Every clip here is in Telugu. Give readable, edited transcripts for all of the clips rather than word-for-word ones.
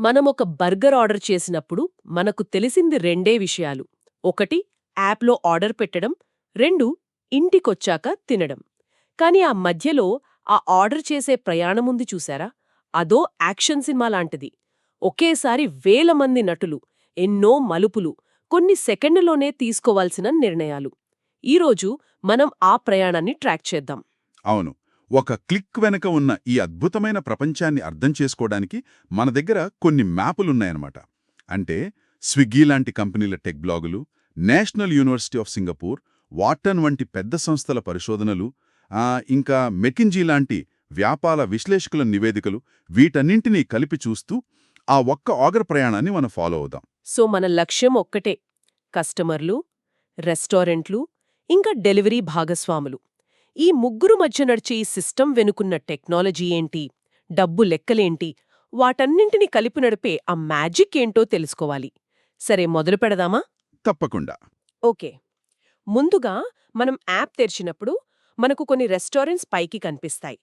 మనమొక బర్గర్ ఆర్డర్ చేసినప్పుడు మనకు తెలిసింది రెండే విషయాలు. ఒకటి యాప్లో ఆర్డర్ పెట్టడం, 2 ఇంటికొచ్చాక తినడం. కాని ఆ మధ్యలో ఆ ఆర్డర్ చేసే ప్రయాణముంది చూశారా? అదో యాక్షన్ సినిమా లాంటిది. ఒకేసారి వేల మంది నటులు, ఎన్నో మలుపులు, కొన్ని సెకండ్లలోనే తీసుకోవాల్సిన నిర్ణయాలు. ఈరోజు మనం ఆ ప్రయాణాన్ని ట్రాక్ చేద్దాం. అవును. ఒక క్లిక్ వెనక ఉన్న ఈ అద్భుతమైన ప్రపంచాన్ని అర్థం చేసుకోవడానికి మన దగ్గర కొన్ని మ్యాపులున్నాయన్నమాట. అంటే స్విగ్గీ లాంటి కంపెనీల టెక్ బ్లాగులు, నేషనల్ యూనివర్సిటీ ఆఫ్ సింగపూర్, వాటన్ వంటి పెద్ద సంస్థల పరిశోధనలు, ఇంకా మెకిన్జీ లాంటి వ్యాపార విశ్లేషకుల నివేదికలు, వీటన్నింటినీ కలిపి చూస్తూ ఆ ఒక్క ఆర్డర్ ప్రయాణాన్ని మనం ఫాలో అవుదాం. సో మన లక్ష్యం ఒక్కటే, కస్టమర్లు, రెస్టారెంట్లు, ఇంకా డెలివరీ భాగస్వాములు. ఈ ముగ్గురు మధ్య నడిచే ఈ సిస్టమ్ వెనుకున్న టెక్నాలజీ ఏంటి, డబ్బు లెక్కలేంటి, వాటన్నింటినీ కలిపి నడిపే ఆ మ్యాజిక్ ఏంటో తెలుసుకోవాలి. సరే, మొదలు పెడదామా? తప్పకుండా. ఓకే. ముందుగా మనం యాప్ తెరిచినప్పుడు మనకు కొన్ని రెస్టారెంట్స్ పైకి కనిపిస్తాయి.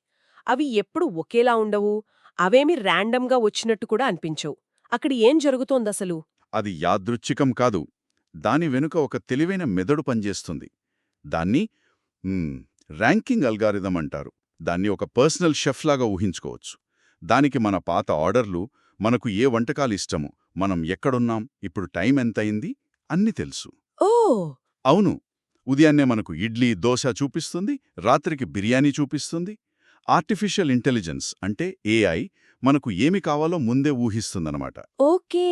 అవి ఎప్పుడు ఒకేలా ఉండవు, అవేమి ర్యాండమ్గా వచ్చినట్టు కూడా అనిపించవు. అక్కడ ఏం జరుగుతోందసలు? అది యాదృచ్ఛికం కాదు. దాని వెనుక ఒక తెలివైన మెదడు పనిచేస్తుంది. దాన్ని ర్యాంకింగ్ అల్గారిథం అంటారు. దాన్ని ఒక పర్సనల్ షెఫ్ లాగా ఊహించుకోవచ్చు. దానికి మన పాత ఆర్డర్లు, మనకు ఏ వంటకాలు ఇష్టము, మనం ఎక్కడున్నాం, ఇప్పుడు టైం ఎంతయింది అన్నీ తెలుసు. ఓ! అవును. ఉదయాన్నే మనకు ఇడ్లీ, దోశ చూపిస్తుంది, రాత్రికి బిర్యానీ చూపిస్తుంది. ఆర్టిఫిషియల్ ఇంటెలిజెన్స్ అంటే ఏఐ మనకు ఏమి కావాలో ముందే ఊహిస్తుందన్నమాట. ఓకే,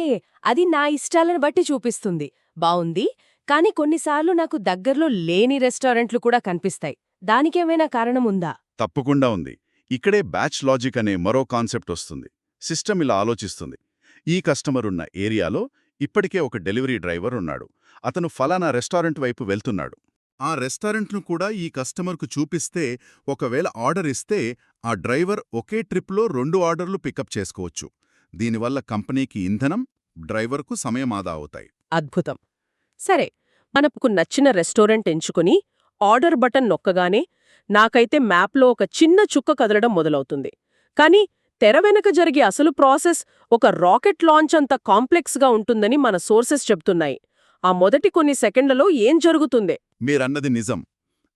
అది నా ఇష్టాలను బట్టి చూపిస్తుంది. బావుంది. కానీ కొన్నిసార్లు నాకు దగ్గర్లో లేని రెస్టారెంట్లు కూడా కనిపిస్తాయి. దానికేమైనా కారణముందా? తప్పకుండా ఉంది. ఇక్కడే బ్యాచ్ లాజిక్ అనే మరో కాన్సెప్ట్ వస్తుంది. సిస్టమ్ ఇలా ఆలోచిస్తుంది. ఈ కస్టమర్ ఉన్న ఏరియాలో ఇప్పటికే ఒక డెలివరీ డ్రైవర్ ఉన్నాడు. అతను ఫలానా రెస్టారెంట్ వైపు వెళ్తున్నాడు. ఆ రెస్టారెంట్ను కూడా ఈ కస్టమర్కు చూపిస్తే, ఒకవేళ ఆర్డర్ ఇస్తే ఆ డ్రైవర్ ఒకే ట్రిప్లో 2 ఆర్డర్లు పికప్ చేసుకోవచ్చు. దీనివల్ల కంపెనీకి ఇంధనం, డ్రైవర్కు సమయం ఆదా అవుతాయి. అద్భుతం. సరే, మనకు నచ్చిన రెస్టారెంట్ ఎంచుకుని ఆర్డర్ బటన్ నొక్కగానే నాకైతే మ్యాప్లో ఒక చిన్న చుక్క కదలడం మొదలవుతుంది. కానీ తెర వెనక జరిగే అసలు ప్రాసెస్ ఒక రాకెట్ లాంచ్ అంత కాంప్లెక్స్గా ఉంటుందని మన సోర్సెస్ చెప్తున్నాయి. ఆ మొదటి కొన్ని సెకండ్లలో ఏం జరుగుతుంది? మీరన్నది నిజం.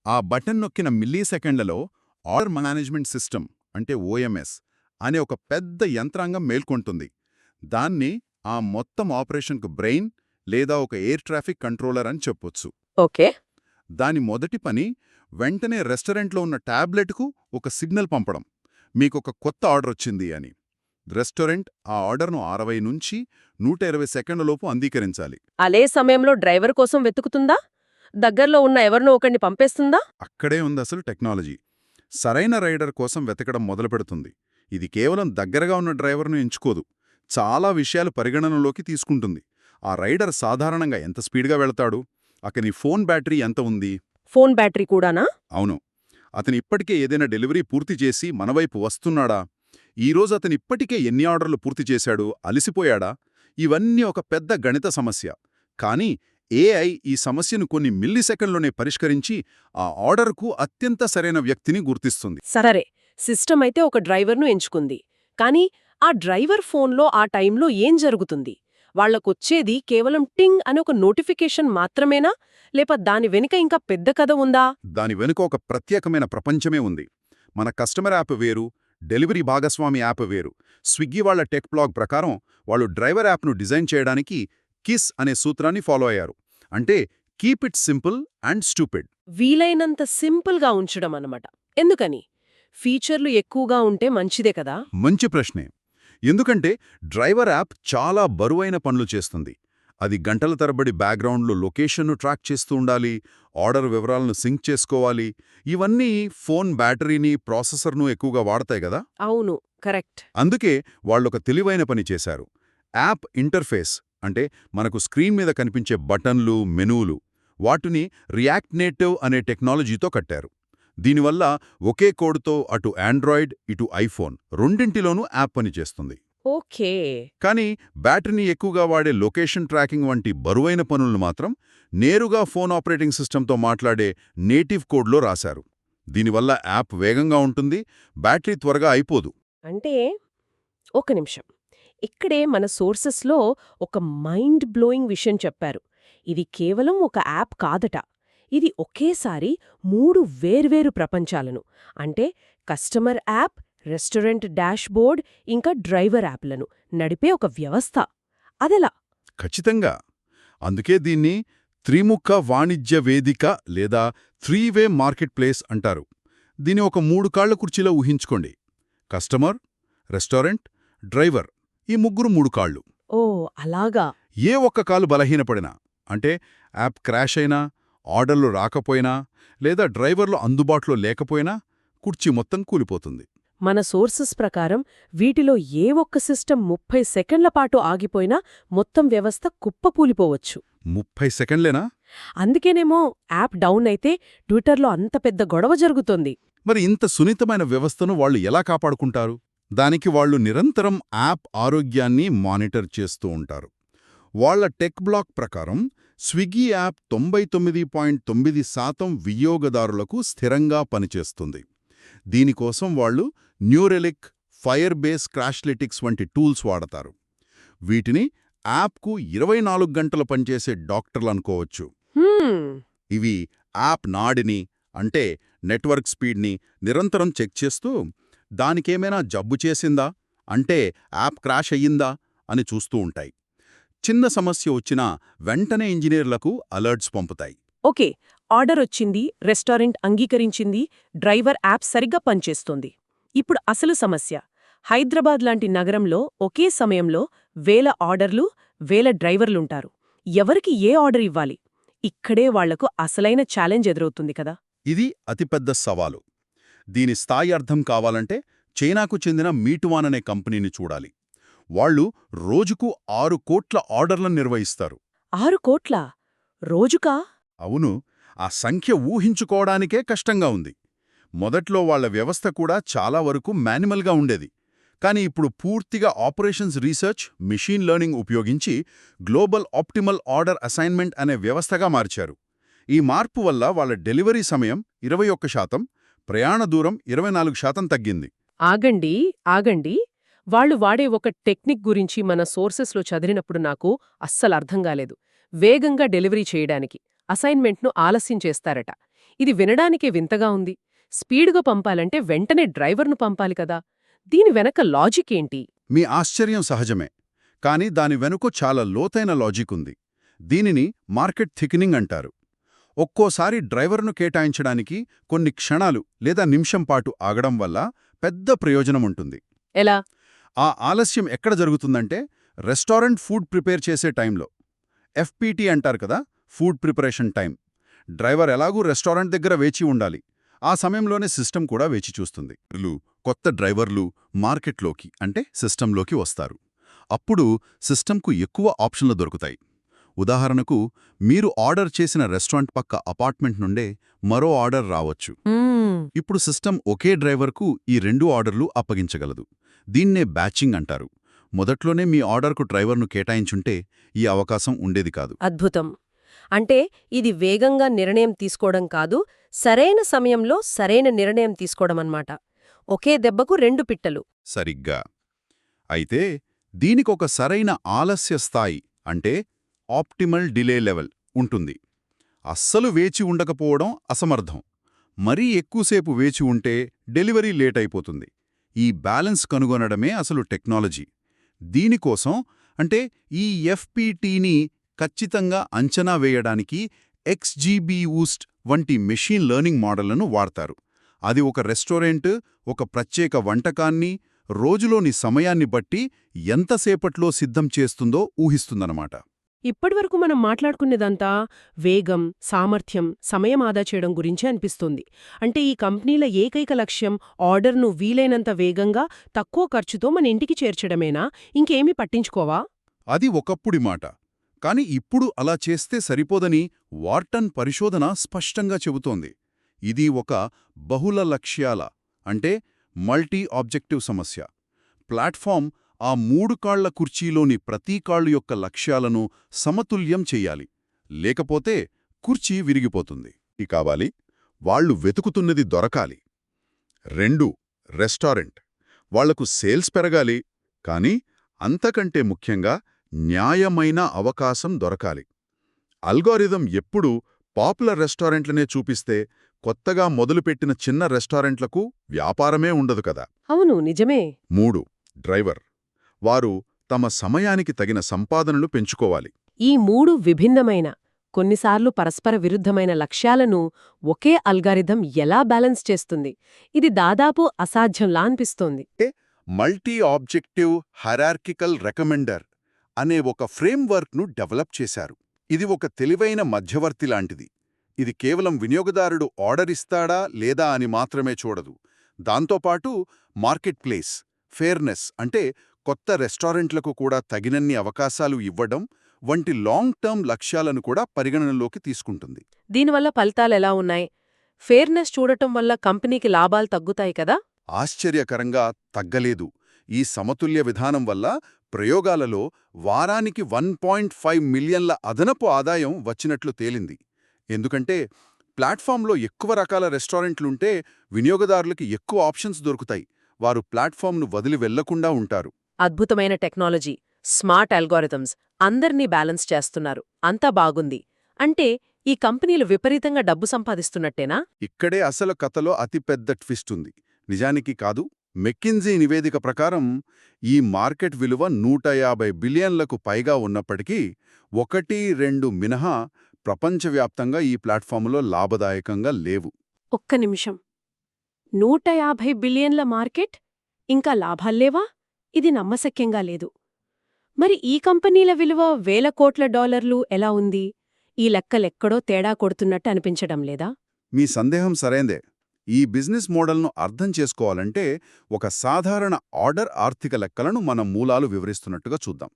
ఆ బటన్ నొక్కిన మిల్లీసెకండ్లలో ఆర్డర్ మేనేజ్మెంట్ సిస్టమ్ అంటే ఓఎంఎస్ అనే ఒక పెద్ద యంత్రాంగం మేల్కొంటుంది. దాన్ని ఆ మొత్తం ఆపరేషన్కు బ్రెయిన్ లేదా ఒక ఎయిర్ ట్రాఫిక్ కంట్రోలర్ అని చెప్పొచ్చు. ఓకే. దాని మొదటి పని వెంటనే రెస్టారెంట్లో ఉన్న టాబ్లెట్కు ఒక సిగ్నల్ పంపడం, మీకొక కొత్త ఆర్డర్ వచ్చింది అని. రెస్టారెంట్ ఆ ఆర్డర్ను 60 నుంచి 120 సెకండ్లలోపు అంగీకరించాలి. అదే సమయంలో డ్రైవర్ కోసం వెతుకుతుందా? దగ్గర్లో ఉన్న ఎవరినో ఒకరిని పంపేస్తుందా? అక్కడే ఉంది అసలు టెక్నాలజీ. సరైన రైడర్ కోసం వెతకడం మొదలుపెడుతుంది. ఇది కేవలం దగ్గరగా ఉన్న డ్రైవర్ను ఎంచుకోదు. చాలా విషయాలు పరిగణనలోకి తీసుకుంటుంది. ఆ రైడర్ సాధారణంగా ఎంత స్పీడ్గా వెళతాడు, అతని ఫోన్ బ్యాటరీ ఎంత ఉంది. ఫోన్ బ్యాటరీ కూడానా? అవును. అతను ఇప్పటికే ఏదైనా డెలివరీ పూర్తి చేసి మనవైపు వస్తున్నాడా, ఈరోజు అతను ఇప్పటికే ఎన్ని ఆర్డర్లు పూర్తి చేశాడు, అలసిపోయాడా, ఇవన్నీ ఒక పెద్ద గణిత సమస్య. కానీ ఏఐ ఈ సమస్యను కొన్ని మిల్లీసెకండ్లోనే పరిష్కరించి ఆ ఆర్డర్కు అత్యంత సరైన వ్యక్తిని గుర్తిస్తుంది. సరే, సిస్టమ్ అయితే ఒక డ్రైవర్ను ఎంచుకుంది. కానీ ఆ డ్రైవర్ ఫోన్లో ఆ టైంలో ఏం జరుగుతుంది? వాళ్లకొచ్చేది కేవలం టింగ్ అనే ఒక నోటిఫికేషన్ మాత్రమేనా, లేక దాని వెనుక ఇంకా పెద్ద కథ ఉందా? దాని వెనుక ఒక ప్రత్యేకమైన ప్రపంచమే ఉంది. మన కస్టమర్ యాప్ వేరు, డెలివరీ భాగస్వామి యాప్ వేరు. స్విగ్గీ వాళ్ల టెక్ బ్లాగ్ ప్రకారం వాళ్ళు డ్రైవర్ యాప్ను డిజైన్ చేయడానికి కిస్ అనే సూత్రాన్ని ఫాలో అయ్యారు. అంటే keep it simple and stupid. వీలైనంత సింపుల్గా ఉంచడం అన్నమాట. ఎందుకని? ఫీచర్లు ఎక్కువగా ఉంటే మంచిదే కదా? మంచి ప్రశ్నే. ఎందుకంటే డ్రైవర్ యాప్ చాలా బరువైన పనులు చేస్తుంది. అది గంటల తరబడి బ్యాక్గ్రౌండ్లో లొకేషన్ను ట్రాక్ చేస్తూ ఉండాలి, ఆర్డర్ వివరాలను సింక్ చేసుకోవాలి. ఇవన్నీ ఫోన్ బ్యాటరీని, ప్రాసెసర్ను ఎక్కువగా వాడతాయి కదా. అవును, కరెక్ట్. అందుకే వాళ్ళొక తెలివైన పని చేశారు. యాప్ ఇంటర్ఫేస్ అంటే మనకు స్క్రీన్ మీద కనిపించే బటన్లు, మెనూలు, వాటిని రియాక్ట్ నేటివ్ అనే టెక్నాలజీతో కట్టారు. దీనివల్ల ఒకే కోడ్తో అటు ఆండ్రాయిడ్, ఇటు ఐఫోన్ రెండింటిలోనూ యాప్ పనిచేస్తుంది. ఓకే. కానీ బ్యాటరీని ఎక్కువగా వాడే లొకేషన్ ట్రాకింగ్ వంటి బరువైన పనులను మాత్రం నేరుగా ఫోన్ ఆపరేటింగ్ సిస్టంతో మాట్లాడే నేటివ్ కోడ్లో రాశారు. దీనివల్ల యాప్ వేగంగా ఉంటుంది, బ్యాటరీ త్వరగా అయిపోదు. అంటే ఒక నిమిషం, ఇక్కడే మన సోర్సెస్లో ఒక మైండ్ బ్లోయింగ్ విషయం చెప్పారు. ఇది కేవలం ఒక యాప్ కాదట. ఇది ఒకేసారి 3 వేర్వేరు ప్రపంచాలను, అంటే కస్టమర్ యాప్, రెస్టారెంట్ డాష్బోర్డ్, ఇంకా డ్రైవర్ యాప్లను నడిపే ఒక వ్యవస్థ. అదెలా? ఖచ్చితంగా. అందుకే దీన్ని త్రిముఖ వాణిజ్య వేదిక లేదా 3-వే మార్కెట్ ప్లేస్ అంటారు. దీని ఒక 3 కాళ్ల కుర్చీలో ఊహించుకోండి. కస్టమర్, రెస్టారెంట్, డ్రైవర్, ఈ ముగ్గురు 3 కాళ్ళు. ఓ అలాగా. ఏ ఒక్క కాలు బలహీనపడినా, అంటే యాప్ క్రాష్ అయినా, ఆర్డర్లు రాకపోయినా, లేదా డ్రైవర్లు అందుబాటులో లేకపోయినా కుర్చీ మొత్తం కూలిపోతుంది. మన సోర్సెస్ ప్రకారం వీటిలో ఏ ఒక్క సిస్టమ్ 30 సెకండ్ల పాటు ఆగిపోయినా మొత్తం వ్యవస్థ కుప్పకూలిపోవచ్చు. 30 సెకండ్లేనా? అందుకేనేమో యాప్ డౌన్ అయితే ట్విట్టర్లో అంత పెద్ద గొడవ జరుగుతోంది. మరి ఇంత సున్నితమైన వ్యవస్థను వాళ్ళు ఎలా కాపాడుకుంటారు? దానికి వాళ్ళు నిరంతరం యాప్ ఆరోగ్యాన్ని మానిటర్ చేస్తూ ఉంటారు. వాళ్ళ టెక్ బ్లాక్ ప్రకారం స్విగ్గీ యాప్ 99.9% వినియోగదారులకు స్థిరంగా పనిచేస్తుంది. దీనికోసం వాళ్ళు న్యూరెలిక్, ఫైర్ బేస్ క్రాష్లిటిక్స్ వంటి టూల్స్ వాడతారు. వీటిని యాప్కు 24 గంటలు పనిచేసే డాక్టర్లనుకోవచ్చు. ఇవి యాప్ నాడిని, అంటే నెట్వర్క్ స్పీడ్ని నిరంతరం చెక్ చేస్తూ దానికేమైనా జబ్బు చేసిందా, అంటే యాప్ క్రాష్ అయ్యిందా అని చూస్తూ ఉంటాయి. చిన్న సమస్య వచ్చినా వెంటనే ఇంజనీర్లకు అలర్ట్స్ పంపుతాయి. ఓకే, ఆర్డర్ వచ్చింది, రెస్టారెంట్ అంగీకరించింది, డ్రైవర్ యాప్ సరిగ్గా పనిచేస్తోంది. ఇప్పుడు అసలు సమస్య. హైదరాబాద్ లాంటి నగరంలో ఒకే సమయంలో వేల ఆర్డర్లు, వేల డ్రైవర్లుంటారు. ఎవరికి ఏ ఆర్డర్ ఇవ్వాలి? ఇక్కడే వాళ్లకు అసలైన ఛాలెంజ్ ఎదురవుతుంది కదా. ఇది అతిపెద్ద సవాలు. దీని స్థాయి అర్థం కావాలంటే చైనాకు చెందిన మీటువాన్ అనే కంపెనీని చూడాలి. వాళ్ళు రోజుకు 6 కోట్ల ఆర్డర్లను నిర్వహిస్తారు. 6 కోట్లా? రోజుకా? అవును, ఆ సంఖ్య ఊహించుకోవడానికే కష్టంగా ఉంది. మొదట్లో వాళ్ల వ్యవస్థ కూడా చాలా వరకు మాన్యువల్గా ఉండేది. కానీ ఇప్పుడు పూర్తిగా ఆపరేషన్స్ రీసెర్చ్, మిషన్ లెర్నింగ్ ఉపయోగించి గ్లోబల్ ఆప్టిమల్ ఆర్డర్ అసైన్మెంట్ అనే వ్యవస్థగా మార్చారు. ఈ మార్పు వల్ల వాళ్ళ డెలివరీ సమయం 21%, ప్రయాణ దూరం 24% తగ్గింది. ఆగండి ఆగండి, వాళ్ళు వాడే ఒక టెక్నిక్ గురించి మన సోర్సెస్లో చదివినప్పుడు నాకు అస్సలు అర్థం కాలేదు. వేగంగా డెలివరీ చేయడానికి అసైన్మెంట్ను ఆలస్యం చేస్తారట. ఇది వినడానికే వింతగా ఉంది. స్పీడ్గా పంపాలంటే వెంటనే డ్రైవర్ను పంపాలి కదా. దీని వెనక లాజిక్ ఏంటి? మీ ఆశ్చర్యం సహజమే, కానీ దాని వెనుక చాలా లోతైన లాజిక్ ఉంది. దీనిని మార్కెట్ థిక్నింగ్ అంటారు. ఒక్కోసారి డ్రైవర్ను కేటాయించడానికి కొన్ని క్షణాలు లేదా నిమిషం పాటు ఆగడం వల్ల పెద్ద ప్రయోజనముంటుంది. ఎలా? ఆ ఆలస్యం ఎక్కడ జరుగుతుందంటే రెస్టారెంట్ ఫుడ్ ప్రిపేర్ చేసే టైంలో. ఎఫ్పిటి అంటారు కదా, ఫుడ్ ప్రిపరేషన్ టైం. డ్రైవర్ ఎలాగూ రెస్టారెంట్ దగ్గర వేచి ఉండాలి. ఆ సమయంలోనే సిస్టమ్ కూడా వేచి చూస్తుంది. కొత్త డ్రైవర్లు మార్కెట్లోకి, అంటే సిస్టంలోకి వస్తారు. అప్పుడు సిస్టంకు ఎక్కువ ఆప్షన్లు దొరుకుతాయి. ఉదాహరణకు, మీరు ఆర్డర్ చేసిన రెస్టారెంట్ పక్క అపార్ట్మెంట్ నుండే మరో ఆర్డర్ రావచ్చు. ఇప్పుడు సిస్టమ్ ఒకే డ్రైవర్కు ఈ 2 ఆర్డర్లు అప్పగించగలదు. దీన్నే బ్యాచింగ్ అంటారు. మొదట్లోనే మీ ఆర్డర్కు డ్రైవర్ను కేటాయించుంటే ఈ అవకాశం ఉండేది కాదు. అద్భుతం. అంటే ఇది వేగంగా నిర్ణయం తీసుకోవడం కాదు, సరైన సమయంలో సరైన నిర్ణయం తీసుకోవడమన్నమాట. ఒకే దెబ్బకు 2 పిట్టలు. సరిగ్గా. అయితే దీనికొక సరైన ఆలస్య స్థాయి, అంటే ఆప్టిమల్ డిలే లెవెల్ ఉంటుంది. అస్సలు వేచి ఉండకపోవడం అసమర్థం. మరీ ఎక్కువసేపు వేచి ఉంటే డెలివరీ లేట్ అయిపోతుంది. ఈ బ్యాలెన్స్ కనుగొనడమే అసలు టెక్నాలజీ. దీనికోసం, అంటే ఈ ఎఫ్పిటిని ఖచ్చితంగా అంచనా వేయడానికి XGBoost వంటి మెషీన్ లెర్నింగ్ మోడళ్లను వాడతారు. అది ఒక రెస్టారెంట్ ఒక ప్రత్యేక వంటకాన్ని రోజులోని సమయాన్ని బట్టి ఎంతసేపట్లో సిద్ధం చేస్తుందో ఊహిస్తుందన్నమాట. ఇప్పటివరకు మనం మాట్లాడుకునేదంతా వేగం, సామర్థ్యం, సమయం ఆదా చేయడం గురించే అనిపిస్తుంది. అంటే ఈ కంపెనీల ఏకైక లక్ష్యం ఆర్డర్ను వీలైనంత వేగంగా, తక్కువ ఖర్చుతో మన ఇంటికి చేర్చడమేనా? ఇంకేమీ పట్టించుకోవా? అది ఒకప్పుడి మాట. కాని ఇప్పుడు అలా చేస్తే సరిపోదని వార్టన్ పరిశోధన స్పష్టంగా చెబుతోంది. ఇది ఒక బహుళ లక్ష్యాల, అంటే మల్టీ ఆబ్జెక్టివ్ సమస్య. ప్లాట్ఫామ్ ఆ 3 కాళ్ల కుర్చీలోని ప్రతి కాళ్ళు యొక్క లక్ష్యాలను సమతుల్యం చెయ్యాలి. లేకపోతే కుర్చీ విరిగిపోతుంది. కావాలి, వాళ్లు వెతుకుతున్నది దొరకాలి. 2 రెస్టారెంట్. వాళ్లకు సేల్స్ పెరగాలి, కానీ అంతకంటే ముఖ్యంగా న్యాయమైన అవకాశం దొరకాలి. అల్గోరిథం ఎప్పుడూ పాపులర్ రెస్టారెంట్లనే చూపిస్తే కొత్తగా మొదలుపెట్టిన చిన్న రెస్టారెంట్లకు వ్యాపారమే ఉండదు కదా. అవును, నిజమే. 3. డ్రైవర్. వారు తమ సమయానికి తగిన సంపాదనలు పెంచుకోవాలి. ఈ 3 విభిన్నమైన, కొన్నిసార్లు పరస్పర విరుద్ధమైన లక్ష్యాలను ఒకే అల్గారిథం ఎలా బ్యాలెన్స్ చేస్తుంది? ఇది దాదాపు అసాధ్యంలా అనిపిస్తోంది. మల్టీ ఆబ్జెక్టివ్ హైరార్కికల్ రికమెండర్ అనే ఒక ఫ్రేమ్వర్క్ను డెవలప్ చేశారు. ఇది ఒక తెలివైన మధ్యవర్తి లాంటిది. ఇది కేవలం వినియోగదారుడు ఆర్డర్ ఇస్తాడా లేదా అని మాత్రమే చూడదు. దాంతోపాటు మార్కెట్ ప్లేస్, ఫేర్నెస్ అంటే కొత్త రెస్టారెంట్లకు కూడా తగినన్ని అవకాశాలు ఇవ్వడం వంటి లాంగ్ టర్మ్ లక్ష్యాలను కూడా పరిగణనలోకి తీసుకుంటుంది. దీనివల్ల ఫలితాలెలా ఉన్నాయి? ఫేర్నెస్ చూడటం వల్ల కంపెనీకి లాభాలు తగ్గుతాయి కదా? ఆశ్చర్యకరంగా తగ్గలేదు. ఈ సమతుల్య విధానం వల్ల ప్రయోగాలలో వారానికి 1.5 మిలియన్ల అదనపు ఆదాయం వచ్చినట్లు తేలింది. ఎందుకంటే ప్లాట్ఫామ్లో ఎక్కువ రకాల రెస్టారెంట్లుంటే వినియోగదారులకి ఎక్కువ ఆప్షన్స్ దొరుకుతాయి. వారు ప్లాట్ఫామ్ను వదిలి వెళ్లకుండా ఉంటారు. అద్భుతమైన టెక్నాలజీ, స్మార్ట్ అల్గోరిథమ్స్ అందర్నీ బ్యాలెన్స్ చేస్తున్నారు. అంతా బాగుంది. అంటే ఈ కంపెనీలు విపరీతంగా డబ్బు సంపాదిస్తున్నట్టేనా? ఇక్కడే అసలు కథలో అతిపెద్ద ట్విస్ట్ ఉంది. నిజానికి కాదు. మెక్కిన్జీ నివేదిక ప్రకారం ఈ మార్కెట్ విలువ 150 బిలియన్లకు పైగా ఉన్నప్పటికీ 1-2 మినహా ప్రపంచవ్యాప్తంగా ఈ ప్లాట్ఫాములో లాభదాయకంగా లేవు. ఒక్క నిమిషం. 150 బిలియన్ల మార్కెట్? ఇంకా లాభాల్లేవా? ఇది నమ్మశక్యంగా లేదు. మరి ఈ కంపెనీల విలువ వేల కోట్ల డాలర్లు ఎలా ఉంది? ఈ లెక్కలెక్కడో తేడా కొడుతున్నట్టు అనిపించడం లేదా? మీ సందేహం సరైందే. ఈ బిజినెస్ మోడల్ను అర్థం చేసుకోవాలంటే ఒక సాధారణ ఆర్డర్ ఆర్థిక లెక్కలను మన మూలాలు వివరిస్తున్నట్టుగా చూద్దాం.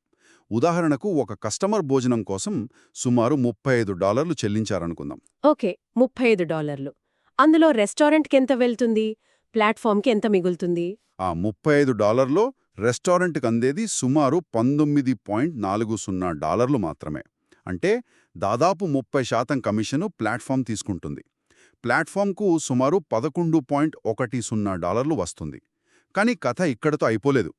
ఉదాహరణకు ఒక కస్టమర్ భోజనం కోసం సుమారు $35 చెల్లించారనుకుందాం. ఓకే, $35. అందులో రెస్టారెంట్కెంత వెళ్తుంది? ప్లాట్ఫామ్కి ఎంత మిగులుతుంది? ఆ $35లో రెస్టారెంట్కి అందేది సుమారు $19.40 మాత్రమే. అంటే దాదాపు 30% కమిషను ప్లాట్ఫామ్ తీసుకుంటుంది. ప్లాట్ఫామ్కు సుమారు $11.10 వస్తుంది. కానీ కథ ఇక్కడతో అయిపోలేదు.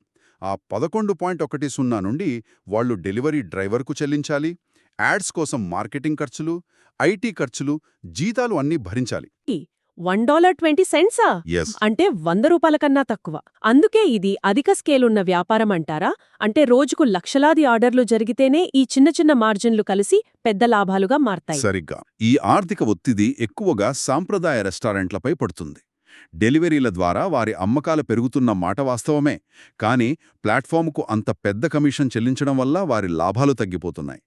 ఆ 11.10 నుండి వాళ్లు డెలివరీ డ్రైవర్కు చెల్లించాలి, యాడ్స్ కోసం మార్కెటింగ్ ఖర్చులు, ఐటీ ఖర్చులు, జీతాలు అన్నీ భరించాలి. $1.20? Yes. అంటే ₹100 కన్నా తక్కువ. అందుకే ఇది అధిక స్కేలున్న వ్యాపారం అంటారా? అంటే రోజుకు లక్షలాది ఆర్డర్లు జరిగితేనే ఈ చిన్న చిన్న మార్జిన్లు కలిసి పెద్ద లాభాలుగా మారతాయి. సరిగ్గా. ఈ ఆర్థిక ఒత్తిడి ఎక్కువగా సాంప్రదాయ రెస్టారెంట్లపై పడుతుంది. డెలివరీల ద్వారా వారి అమ్మకాలు పెరుగుతున్న మాట వాస్తవమే. కానీ ప్లాట్ఫామ్కు అంత పెద్ద కమిషన్ చెల్లించడం వల్ల వారి లాభాలు తగ్గిపోతున్నాయి.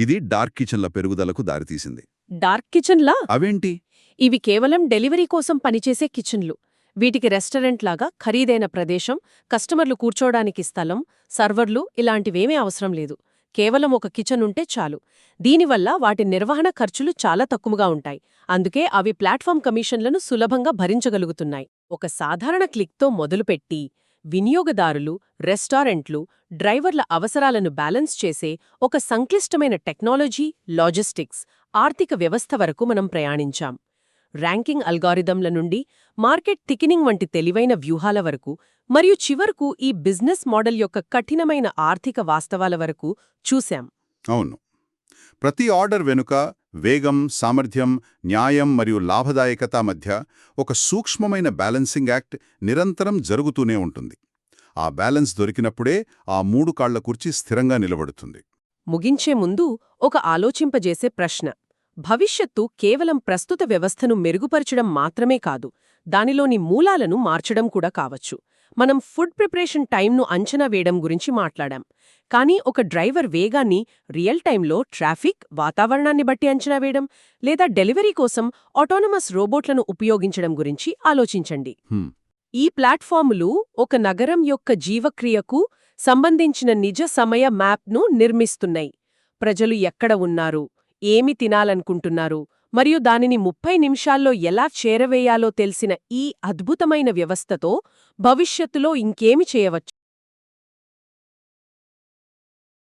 ఇది డార్క్ కిచెన్ల పెరుగుదలకు దారితీసింది. డార్క్ కిచెన్లా? అవేంటి? ఇవి కేవలం డెలివరీ కోసం పనిచేసే కిచెన్లు. వీటికి రెస్టారెంట్లాగా ఖరీదైన ప్రదేశం, కస్టమర్లు కూర్చోడానికి స్థలం, సర్వర్లు ఇలాంటివేమీ అవసరం లేదు. కేవలం ఒక కిచెన్ ఉంటే చాలు. దీనివల్ల వాటి నిర్వహణ ఖర్చులు చాలా తక్కువగా ఉంటాయి. అందుకే అవి ప్లాట్ఫామ్ కమిషన్లను సులభంగా భరించగలుగుతున్నాయి. ఒక సాధారణ క్లిక్తో మొదలుపెట్టి వినియోగదారులు, రెస్టారెంట్లు, డ్రైవర్ల అవసరాలను బ్యాలెన్స్ చేసే ఒక సంక్లిష్టమైన టెక్నాలజీ, లాజిస్టిక్స్, ఆర్థిక వ్యవస్థ వరకు మనం ప్రయాణించాం. ర్యాంకింగ్ అల్గారిథంల నుండి మార్కెట్ థికినింగ్ వంటి తెలివైన వ్యూహాల వరకు, మరియు చివరకు ఈ బిజినెస్ మోడల్ యొక్క కఠినమైన ఆర్థిక వాస్తవాల వరకు చూశాం. అవును. ప్రతి ఆర్డర్ వెనుక వేగం, సామర్థ్యం, న్యాయం మరియు లాభదాయకత మధ్య ఒక సూక్ష్మమైన బ్యాలెన్సింగ్ యాక్ట్ నిరంతరం జరుగుతూనే ఉంటుంది. ఆ బ్యాలెన్స్ దొరికినప్పుడే ఆ 3 కాళ్ల కుర్చీ స్థిరంగా నిలబడుతుంది. ముగించే ముందు ఒక ఆలోచింపజేసే ప్రశ్న. భవిష్యత్తు కేవలం ప్రస్తుత వ్యవస్థను మెరుగుపరచడం మాత్రమే కాదు, దానిలోని మూలాలను మార్చడం కూడా కావచ్చు. మనం ఫుడ్ ప్రిపరేషన్ టైంను అంచనా వేయడం గురించి మాట్లాడాం. కానీ ఒక డ్రైవర్ వేగాన్ని రియల్ టైంలో ట్రాఫిక్, వాతావరణాన్ని బట్టి అంచనా వేయడం, లేదా డెలివరీ కోసం ఆటోనమస్ రోబోట్లను ఉపయోగించడం గురించి ఆలోచించండి. ఈ ప్లాట్ఫాములు ఒక నగరం యొక్క జీవక్రియకు సంబంధించిన నిజ సమయ మ్యాప్ను నిర్మిస్తున్నాయి. ప్రజలు ఎక్కడ ఉన్నారు, ఏమి తినాలనుకుంటున్నారు, మరియు దానిని 30 నిమిషాల్లో ఎలా చేరవేయాలో తెలిసిన ఈ అద్భుతమైన వ్యవస్థతో భవిష్యత్తులో ఇంకేమి చేయవచ్చు.